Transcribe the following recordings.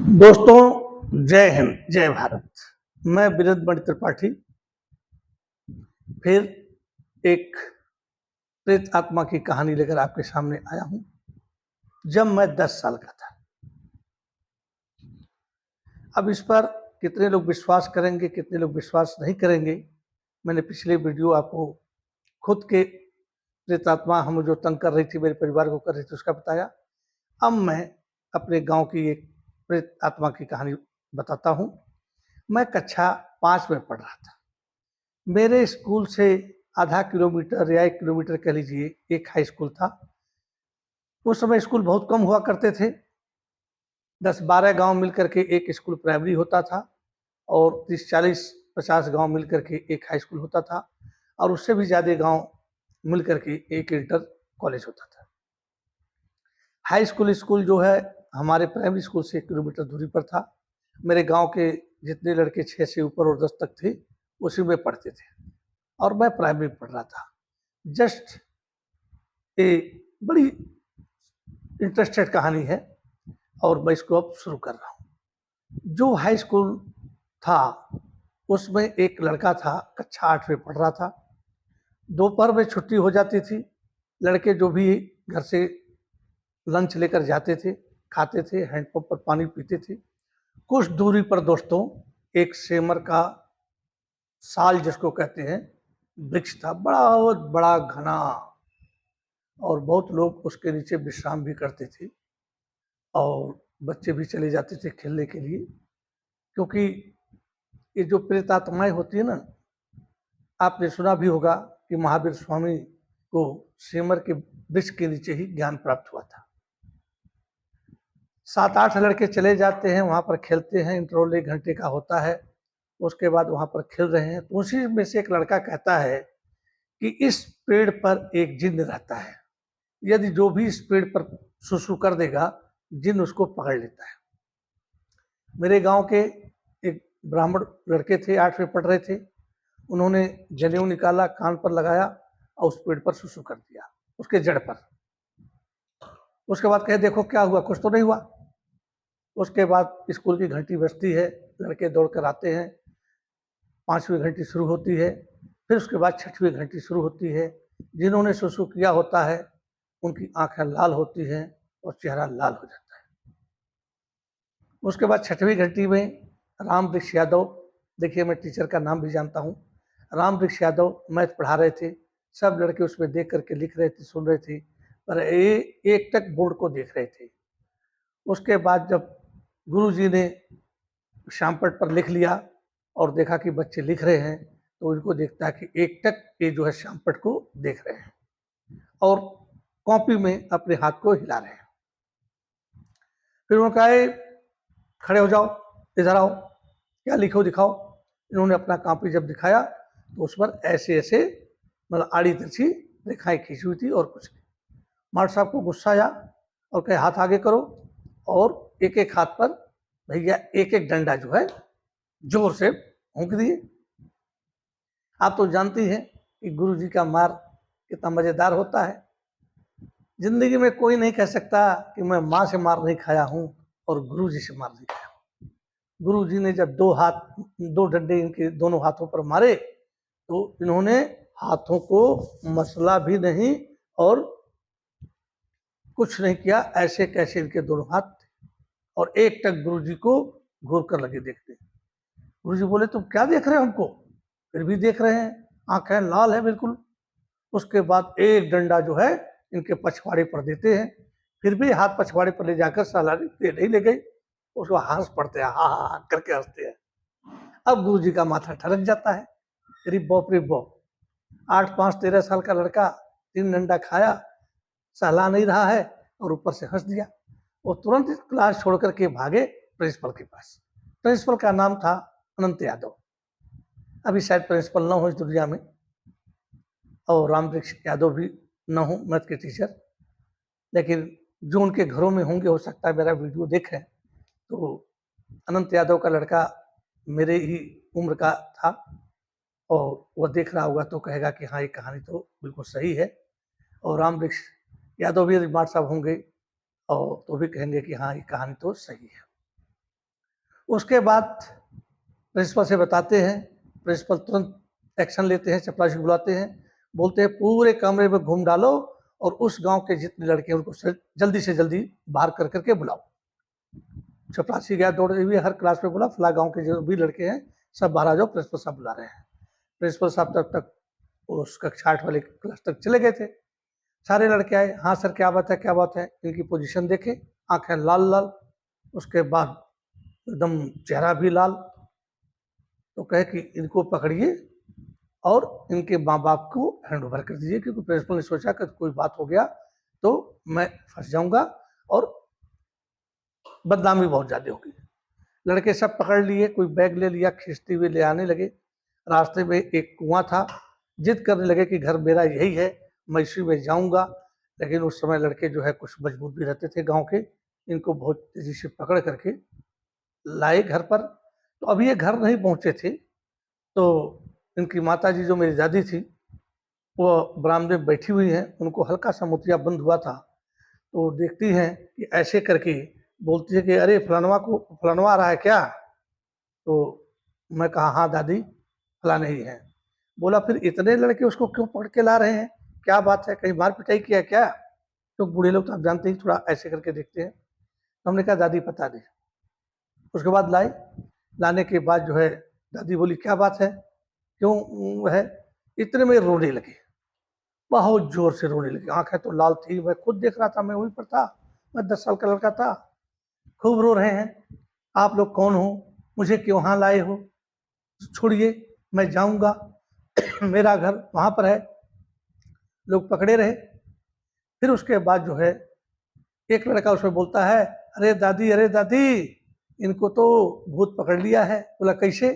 दोस्तों, जय हिंद, जय भारत। मैं वीरेंद्र त्रिपाठी फिर एक प्रेत आत्मा की कहानी लेकर आपके सामने आया हूं। जब मैं 10 साल का था। अब इस पर कितने लोग विश्वास करेंगे, कितने लोग विश्वास नहीं करेंगे। मैंने पिछले वीडियो आपको खुद के प्रेत आत्मा हम जो तंग कर रही थी, मेरे परिवार को कर रही थी, उसका बताया। अब मैं अपने गांव की एक प्रेत आत्मा की कहानी बताता हूं। मैं कक्षा 5 में पढ़ रहा था। मेरे स्कूल से आधा किलोमीटर या 1 किलोमीटर कह लीजिए एक हाई स्कूल था। उस समय स्कूल बहुत कम हुआ करते थे। 10-12 गांव मिलकर के एक स्कूल प्राइमरी होता था और 30-40-50 गांव मिलकर के एक हाई स्कूल होता था और उससे भी ज़्यादा गांव मिलकर के एक इंटर कॉलेज होता था। हाई स्कूल जो है हमारे प्राइमरी स्कूल से 1 किलोमीटर दूरी पर था। मेरे गांव के जितने लड़के 6 से ऊपर और 10 तक थे उसी में पढ़ते थे और मैं प्राइमरी में पढ़ रहा था। जस्ट एक बड़ी इंटरेस्टेड कहानी है और मैं इसको अब शुरू कर रहा हूँ। जो हाई स्कूल था उसमें एक लड़का था, कक्षा 8 में पढ़ रहा था। दोपहर में छुट्टी हो जाती थी। लड़के जो भी घर से लंच लेकर जाते थे, खाते थे, हैंडपंप पर पानी पीते थे। कुछ दूरी पर दोस्तों एक सेमर का साल जिसको कहते हैं वृक्ष था, बहुत बड़ा घना, और बहुत लोग उसके नीचे विश्राम भी करते थे और बच्चे भी चले जाते थे खेलने के लिए। क्योंकि ये जो प्रेत आत्माएं होती है ना, आपने सुना भी होगा कि महावीर स्वामी को सेमर के वृक्ष के नीचे ही ज्ञान प्राप्त हुआ था। 7-8 लड़के चले जाते हैं, वहां पर खेलते हैं, इंटरवल 1 घंटे का होता है। उसके बाद वहां पर खेल रहे हैं तो उसी में से एक लड़का कहता है कि इस पेड़ पर एक जिन्न रहता है, यदि जो भी इस पेड़ पर सुसु कर देगा जिन्न उसको पकड़ लेता है। मेरे गांव के एक ब्राह्मण लड़के थे, 8 में पढ़ रहे थे। उन्होंने जनेऊ निकाला, कान पर लगाया और उस पेड़ पर सुसु कर दिया, उसके जड़ पर। उसके बाद कहे देखो क्या हुआ, कुछ तो नहीं हुआ। उसके बाद स्कूल की घंटी बजती है, लड़के दौड़ कर आते हैं। 5वीं घंटी शुरू होती है, फिर उसके बाद 6वीं घंटी शुरू होती है। जिन्होंने सुसु किया होता है उनकी आंखें लाल होती हैं और चेहरा लाल हो जाता है। उसके बाद 6वीं घंटी में राम वृक्ष यादव, देखिए मैं टीचर का नाम भी जानता हूँ, राम वृक्ष यादव मैथ पढ़ा रहे थे। सब लड़के उसमें देख करके लिख रहे थे, सुन रहे थे, पर एक टक बोर्ड को देख रहे थे। उसके बाद जब गुरुजी ने श्यामपट्ट पर लिख लिया और देखा कि बच्चे लिख रहे हैं तो उनको देखता है कि एक टक ये जो है श्यामपट्ट को देख रहे हैं और कॉपी में अपने हाथ को हिला रहे हैं। फिर उन्होंने कहा खड़े हो जाओ, इधर आओ, क्या लिखो दिखाओ। इन्होंने अपना कॉपी जब दिखाया तो उस पर ऐसे ऐसे मतलब आड़ी तिरछी रेखाएं खींची हुई थी और कुछ नहीं। मास्टर साहब को गुस्सा आया और कहे हाथ आगे करो और एक एक हाथ पर भैया एक एक डंडा जो है जोर से फूंक दिए। आप तो जानती हैं कि गुरु जी का मार कितना मजेदार होता है। जिंदगी में कोई नहीं कह सकता कि मैं माँ से मार नहीं खाया हूँ और गुरु जी से मार नहीं खाया। गुरु जी ने जब 2 डंडे इनके दोनों हाथों पर मारे तो इन्होंने हाथों को मसला भी नहीं और कुछ नहीं किया, ऐसे कैसे इनके दोनों हाथ थे और एक टक गुरु जी को घूर कर लगे देखते। गुरु जी बोले तुम क्या देख रहे हो हमको? फिर भी देख रहे हैं, आंखें लाल है बिल्कुल। उसके बाद एक डंडा जो है इनके पछवाड़े पर देते हैं, फिर भी हाथ पछवाड़े पर ले जाकर सालानी दे नहीं ले गई। उसको हंस पड़ते हैं, हा हा करके हंसते हैं। अब गुरु जी का माथा ठनक जाता है, रे बाप रे बाप, 8-5-13 साल का लड़का 3 डंडा खाया, सहला नहीं रहा है और ऊपर से हंस दिया। वो तुरंत क्लास छोड़ करके भागे प्रिंसिपल के पास। प्रिंसिपल का नाम था अनंत यादव, अभी शायद प्रिंसिपल ना हो इस दुनिया में, और राम वृक्ष यादव भी ना हो मैथ के टीचर, लेकिन जो उनके घरों में होंगे हो सकता है मेरा वीडियो देखें। तो अनंत यादव का लड़का मेरे ही उम्र का था और वह देख रहा होगा तो कहेगा कि हाँ ये कहानी तो बिल्कुल सही है। और राम वृक्ष यादव भी यदि मास्टर साहब होंगे और तो भी कहेंगे कि हाँ ये कहानी तो सही है। उसके बाद प्रिंसिपल से बताते हैं, प्रिंसिपल तुरंत एक्शन लेते हैं, चपरासी को बुलाते हैं, बोलते हैं पूरे कमरे में घूम डालो और उस गांव के जितने लड़के हैं उनको जल्दी से जल्दी बाहर कर करके बुलाओ। चपरासी गया दौड़ते हुए, हर क्लास में बोला फला गांव के जो भी लड़के हैं सब बाहर आ जाओ, प्रिंसिपल साहब बुला रहे हैं। प्रिंसिपल साहब तब तक उस कक्षा 8 वाले क्लास तक चले गए थे। सारे लड़के आए, हाँ सर क्या बात है क्या बात है। इनकी पोजीशन देखे, आंखें लाल लाल, उसके बाद एकदम चेहरा भी लाल। तो कहे कि इनको पकड़िए और इनके माँ बाप को हैंड ओवर कर दीजिए, क्योंकि प्रिंसिपल ने सोचा कि कोई बात हो गया तो मैं फंस जाऊंगा और बदनामी बहुत ज्यादा होगी। लड़के सब पकड़ लिए, कोई बैग ले लिया, खींचते हुए ले आने लगे। रास्ते में एक कुआं था, जिद करने लगे कि घर मेरा यही है, मैं इसी में जाऊंगा। लेकिन उस समय लड़के जो है कुछ मजबूत भी रहते थे गांव के, इनको बहुत तेजी से पकड़ करके लाए घर पर। तो अभी ये घर नहीं पहुंचे थे, तो इनकी माता जी जो मेरी दादी थी वो बरामदे में बैठी हुई हैं, उनको हल्का सा मोतिया बंद हुआ था। तो देखती हैं कि ऐसे करके बोलती है कि अरे फलानवा आ रहा है क्या। तो मैं कहा हाँ दादी फलाने ही है। बोला फिर इतने लड़के उसको क्यों पकड़ के ला रहे हैं, क्या बात है, कहीं मार पिटाई किया क्या। तो बूढ़े लोग तो आप जानते ही, थोड़ा ऐसे करके देखते हैं। तो हमने कहा दादी पता नहीं। उसके बाद लाए, लाने के बाद जो है दादी बोली क्या बात है, क्यों है। इतने में रोने लगे, बहुत जोर से रोने लगे, आंखें तो लाल थी, मैं खुद देख रहा था, मैं वहीं पर था, मैं 10 साल का लड़का था। खूब रो रहे हैं, आप लोग कौन हो, मुझे क्यों यहाँ लाए हो, छोड़िए मैं जाऊंगा, मेरा घर वहां पर है। लोग पकड़े रहे। फिर उसके बाद जो है एक लड़का उसमें बोलता है अरे दादी इनको तो भूत पकड़ लिया है। बोला कैसे।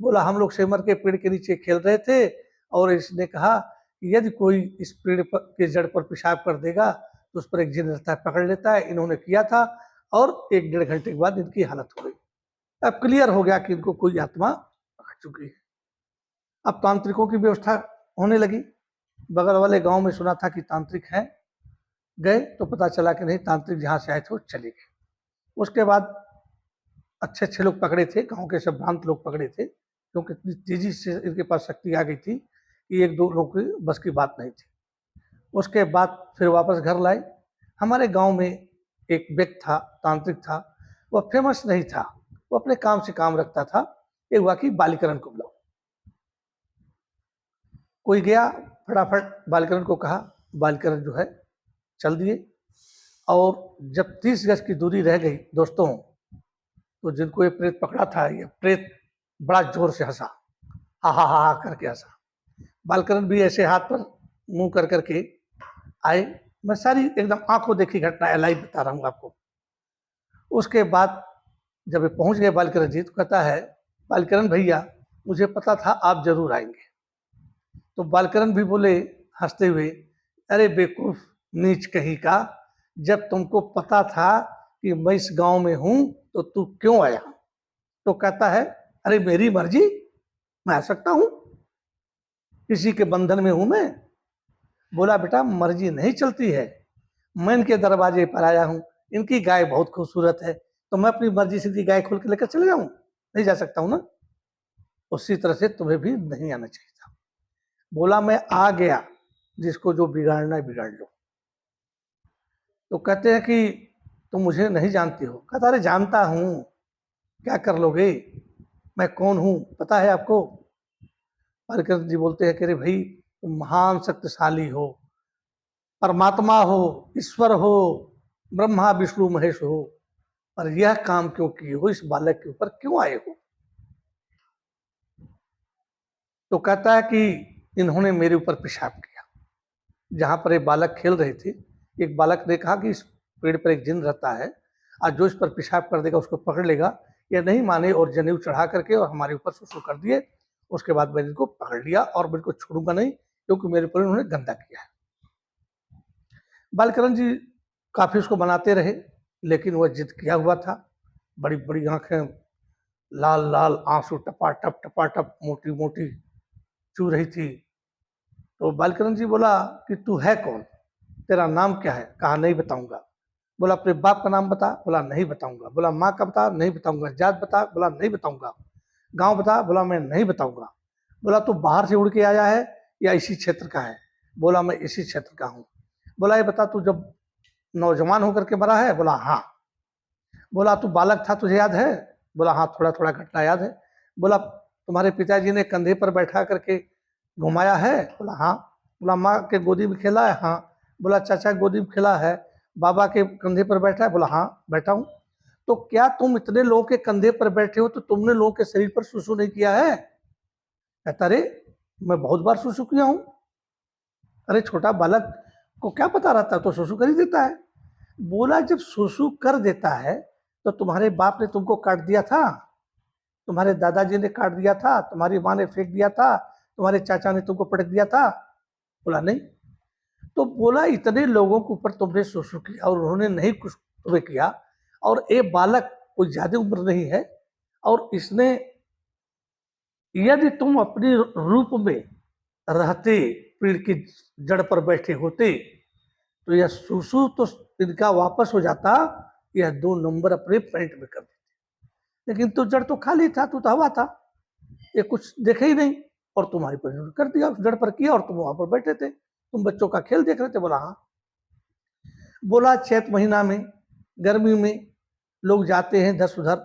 बोला हम लोग सेमर के पेड़ के नीचे खेल रहे थे और इसने कहा कि यदि कोई इस पेड़ पर के जड़ पर पेशाब कर देगा तो उस पर एक जिन रहता है, पकड़ लेता है। इन्होंने किया था और 1-1.5 घंटे के बाद इनकी हालत हो गई। अब क्लियर हो गया कि इनको कोई आत्मा पकड़ चुकी है। अब तांत्रिकों की व्यवस्था होने लगी। बगल वाले गांव में सुना था कि तांत्रिक हैं, गए तो पता चला कि नहीं, तांत्रिक जहाँ से आए थे वो चले गए। उसके बाद अच्छे अच्छे लोग पकड़े थे, गांव के सब भ्रांत लोग पकड़े थे, क्योंकि इतनी तेजी से इनके पास शक्ति आ गई थी कि 1-2 लोग की बस की बात नहीं थी। उसके बाद फिर वापस घर लाए। हमारे गांव में एक व्यक्ति था, तांत्रिक था, वह फेमस नहीं था, वो अपने काम से काम रखता था। एक वाकई बालीकरण को बुलाओ। कोई गया, फटाफट बालीकरण को कहा, बालीकरण जो है चल दिए। और जब 30 गज की दूरी रह गई दोस्तों, तो जिनको ये प्रेत पकड़ा था, ये प्रेत बड़ा जोर से हंसा, हा करके हंसा। बालकरण भी ऐसे हाथ पर मुंह कर करके आए। मैं सारी एकदम आंखों देखी घटना लाइव बता रहा हूँ आपको। उसके बाद जब ये पहुंच गए बालकरण जी, तो कहता है बालकरण भैया मुझे पता था आप जरूर आएंगे। तो बालकरण भी बोले हंसते हुए, अरे बेवकूफ नीच कहीं का, जब तुमको पता था कि मैं इस गांव में हूं तो तू क्यों आया। तो कहता है अरे मेरी मर्जी, मैं आ सकता हूं, किसी के बंधन में हूं मैं। बोला बेटा मर्जी नहीं चलती है, मैं इनके दरवाजे पर आया हूं, इनकी गाय बहुत खूबसूरत है, तो मैं अपनी मर्जी से गाय खोल के लेकर चले जाऊं, नहीं जा सकता हूं ना। उसी तरह से तुम्हें भी नहीं आना चाहिए था। बोला मैं आ गया, जिसको जो बिगाड़ना है बिगाड़ लो। तो कहते हैं कि तुम मुझे नहीं जानते हो। कहता अरे जानता हूं, क्या कर लोगे, मैं कौन हूं पता है आपको। पालकर जी बोलते हैं कि अरे भाई तुम महान शक्तिशाली हो, परमात्मा हो, ईश्वर हो, ब्रह्मा विष्णु महेश हो, पर यह काम क्यों किए हो, इस बालक के ऊपर क्यों आए हो। तो कहता है कि इन्होंने मेरे ऊपर पेशाब किया। जहां पर एक बालक खेल रहे थे, एक बालक ने कहा कि इस पेड़ पर एक जिन रहता है, आज जो इस पर पेशाब कर देगा उसको पकड़ लेगा। यह नहीं माने और जनेऊ चढ़ा करके और हमारे ऊपर सुसु कर दिए। उसके बाद मैंने इनको पकड़ लिया और मैं इनको छोड़ूंगा नहीं, क्योंकि मेरे ऊपर इन्होंने गंदा किया है। बालकरण जी काफी उसको बनाते रहे, लेकिन वह जिद किया हुआ था। बड़ी बड़ी आंखें, लाल लाल आंसू टपाटप मोटी मोटी चू रही थी। तो बालकरण जी बोला कि तू है कौन, तेरा नाम क्या है। कहा नहीं बताऊंगा। बोला अपने बाप का नाम बता, बोला नहीं बताऊंगा। बोला माँ का बता, नहीं बताऊंगा। जात बता, बोला नहीं बताऊंगा। गांव बता, बोला मैं नहीं बताऊंगा। बोला तू बाहर से उड़ के आया है या इसी क्षेत्र का है? बोला मैं इसी क्षेत्र का हूँ। बोला ये बता तू जब नौजवान होकर के मरा है? बोला हाँ। बोला तू बालक था, तुझे याद है? बोला हाँ, थोड़ा थोड़ा घटना याद है। बोला तुम्हारे पिताजी ने कंधे पर बैठा करके घुमाया है? बोला हाँ। बोला माँ के गोदी में खेला है? हाँ। बोला चाचा गोदी में खेला है? बाबा के कंधे पर बैठा है? बोला हाँ बैठा हूँ। तो क्या तुम इतने लोगों के कंधे पर बैठे हो तो तुमने लोगों के शरीर पर सुसु नहीं किया है? कहता अरे मैं बहुत बार सुसु किया हूँ। अरे छोटा बालक को क्या पता रहता, तो सुसु कर ही देता है। बोला जब सुसु कर देता है तो तुम्हारे बाप ने तुमको काट दिया था? तुम्हारे दादाजी ने काट दिया था? तुम्हारी माँ ने फेंक दिया था? तुम्हारे चाचा ने तुमको पटक दिया था? बोला नहीं। तो बोला इतने लोगों के ऊपर तुमने सुसु किया और उन्होंने नहीं कुछ तुम्हें किया, और एक बालक कोई ज्यादा उम्र नहीं है, और इसने, यदि तुम अपने रूप में रहते, पेड़ की जड़ पर बैठे होते, तो यह सुसु तो इनका वापस हो जाता, यह 2 नंबर अपने पैंट में कर देते। लेकिन तो जड़ तो खाली था, तू तो हवा था, ये कुछ देखे ही नहीं, और तुम्हारी परिणति कर दिया, उस जड़ पर किया, और तुम वहां पर बैठे थे, तुम बच्चों का खेल देख रहे थे। बोला हाँ। बोला चैत महीना में, गर्मी में लोग जाते हैं दस उधर,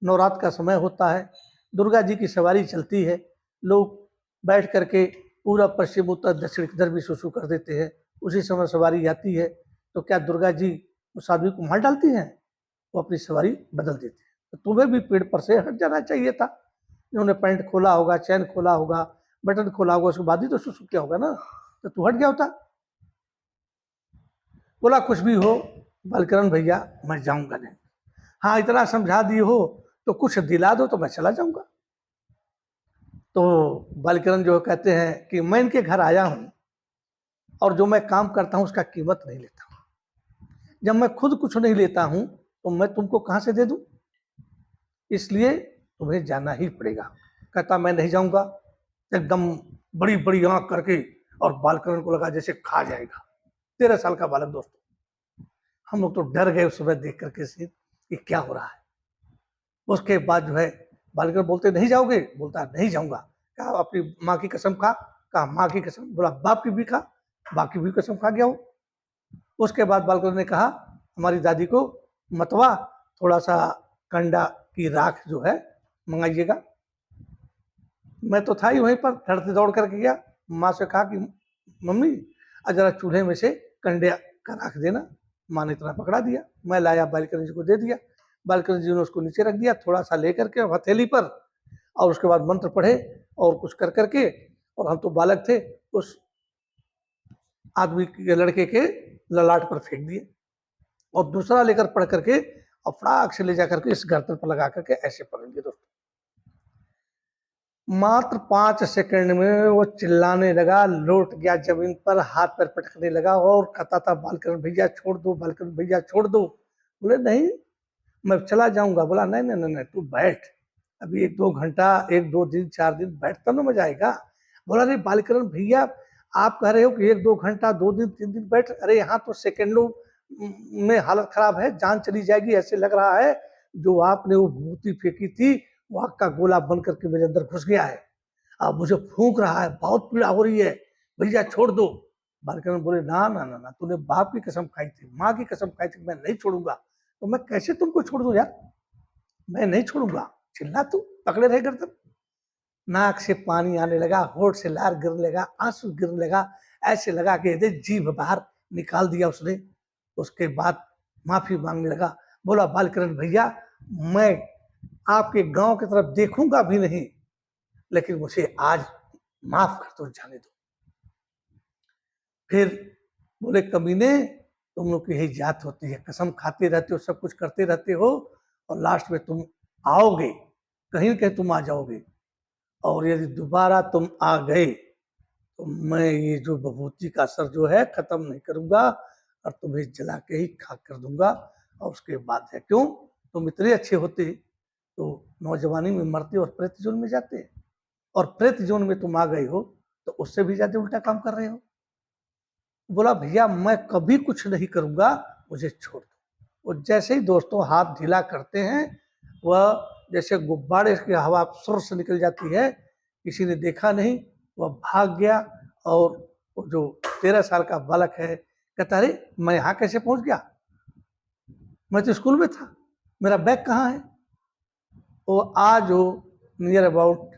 नवरात्र का समय होता है, दुर्गा जी की सवारी चलती है, लोग बैठ करके पूरा पश्चिम उत्तर दक्षिण किधर भी सुसु कर देते हैं। उसी समय सवारी आती है, तो क्या दुर्गा जी उस आदमी को मार डालती हैं? वो अपनी सवारी बदल देती है। तो तुम्हें भी पेड़ पर से हट जाना चाहिए था। इन्होंने पैंट खोला होगा, चैन खोला होगा, बटन खोला होगा, उसके बाद ही तो सुसु किया होगा ना, तो तू हट गया होता। बोला कुछ भी हो बालकरण भैया, मैं जाऊंगा नहीं। हाँ इतना समझा दिए हो तो कुछ दिला दो तो मैं चला जाऊंगा। तो बालकरण जो कहते हैं कि मैं इनके घर आया हूँ और जो मैं काम करता हूँ उसका कीमत नहीं लेता हूँ। जब मैं खुद कुछ नहीं लेता हूँ तो मैं तुमको कहाँ से दे दूँ? इसलिए तुम्हें जाना ही पड़ेगा। कहता मैं नहीं जाऊंगा। एकदम बड़ी बड़ी आंख करके, और बालकरण को लगा जैसे खा जाएगा। 13 साल का बालक दोस्तों, हम लोग तो डर गए उस समय देख करके सीन कि क्या हो रहा है। उसके बाद जो है बालकरण बोलते नहीं जाओगे? बोलता नहीं जाऊंगा। कहा अपनी माँ की कसम खा। कहा माँ की कसम। बोला बाप की भी खा? बाप की भी कसम खा गया हो। उसके बाद बालकरण ने कहा हमारी दादी को मतवा थोड़ा सा कंडा की राख जो है मंगाइएगा। मैं तो था ही वहीं पर, धड़ते दौड़ करके गया, माँ से कहा कि मम्मी जरा चूल्हे में से कंडे का राख देना। माँ ने इतना पकड़ा दिया, मैं लाया बालकरण जी को दे दिया। बालकरण जी ने उसको नीचे रख दिया थोड़ा सा लेकर के हथेली पर, और उसके बाद मंत्र पढ़े और कुछ कर करके, और हम तो बालक थे, उस आदमी के लड़के के ललाट पर फेंक दिए, और दूसरा लेकर पढ़ करके और फटाक से ले जाकर के इस गर्दन पर लगा करके ऐसे पकड़ दिए। दोस्तों मात्र 5 सेकंड में वो चिल्लाने लगा, लौट गया जमीन पर, हाथ पैर पटकने लगा और कहता था बालकरण भैया छोड़ दो, बालकरण भैया छोड़ दो। बोले नहीं मैं चला जाऊंगा। बोला नहीं नहीं नहीं, नहीं तू बैठ, अभी 1-2 घंटा, 1-2 दिन 4 दिन बैठ तब ना मजा आएगा। बोला अरे बालकरण भैया आप कह रहे हो कि 1-2 घंटा, 2 दिन 3 दिन बैठ, अरे यहाँ तो सेकेंडों में हालत खराब है, जान चली जाएगी, ऐसे लग रहा है जो आपने वो भूति फेंकी थी वो आग का गोला बन करके मेरे अंदर घुस गया है, अब मुझे फूंक रहा है, बहुत पीड़ा हो रही है, भैया छोड़ दो। बालकरण बोले ना ना ना ना, तूने बाप की कसम खाई थी, माँ की कसम खाई थी, मैं नहीं छोड़ूंगा। तो मैं कैसे तुमको छोड़ दूं यार, मैं नहीं छोड़ूंगा। चिल्ला तू, पकड़े रहे गर्दन। नाक से पानी आने लगा, होठ से लार गिरने लगा, आंसू गिरने लगा, ऐसे लगा कि जीभ बाहर निकाल दिया उसने। उसके बाद माफी मांगने लगा। बोला बालकरण भैया मैं आपके गांव की तरफ देखूंगा भी नहीं, लेकिन मुझे आज माफ कर दो, जाने दो। फिर बोले कमीने तुम लोग की यही जात होती है, कसम खाते रहते हो, सब कुछ करते रहते हो, और लास्ट में तुम आओगे, कहीं कहीं तुम आ जाओगे, और यदि दोबारा तुम आ गए तो मैं ये जो विभूति का असर जो है खत्म नहीं करूंगा, और तुम्हें जला के ही खाक कर दूंगा। और उसके बाद है क्यों, तुम इतने अच्छे होते तो नौजवानी में मरते और प्रेत जोन में जाते, और प्रेत जोन में तुम आ गए हो तो उससे भी ज्यादा उल्टा काम कर रहे हो। बोला भैया मैं कभी कुछ नहीं करूंगा, मुझे छोड़ दो। वो जैसे ही दोस्तों हाथ ढीला करते हैं, वह जैसे गुब्बारे की हवा सुर से निकल जाती है, किसी ने देखा नहीं, वह भाग गया। और वो जो 13 साल का बालक है कहता, अरे मैं यहाँ कैसे पहुंच गया, मैं तो स्कूल में था, मेरा बैग कहाँ है। वो आज वो नियर अबाउट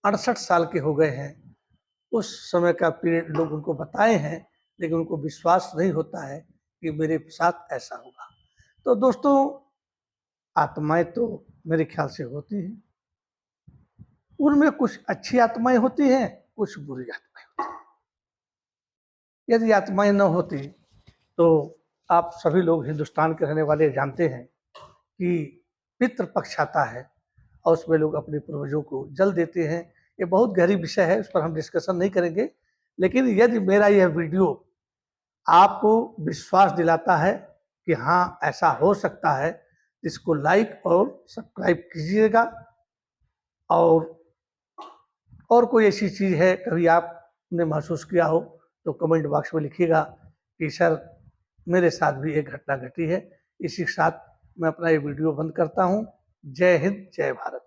68 साल के हो गए हैं। उस समय का पीरियड लोग उनको बताए हैं, लेकिन उनको विश्वास नहीं होता है कि मेरे साथ ऐसा होगा। तो दोस्तों, आत्माएं तो मेरे ख्याल से होती हैं, उनमें कुछ अच्छी आत्माएं होती हैं, कुछ बुरी आत्माएं होती हैं। यदि आत्माएं न होती तो आप सभी लोग हिंदुस्तान के रहने वाले जानते हैं कि पितृपक्ष आता है और उसमें लोग अपने पूर्वजों को जल देते हैं। ये बहुत गहरी विषय है, उस पर हम डिस्कशन नहीं करेंगे। लेकिन यदि मेरा यह वीडियो आपको विश्वास दिलाता है कि हाँ ऐसा हो सकता है, इसको लाइक और सब्सक्राइब कीजिएगा। और कोई ऐसी चीज़ है कभी आपने महसूस किया हो तो कमेंट बॉक्स में लिखिएगा कि सर मेरे साथ भी एक घटना घटी है। इसी के साथ मैं अपना ये वीडियो बंद करता हूँ। जय हिंद, जय भारत।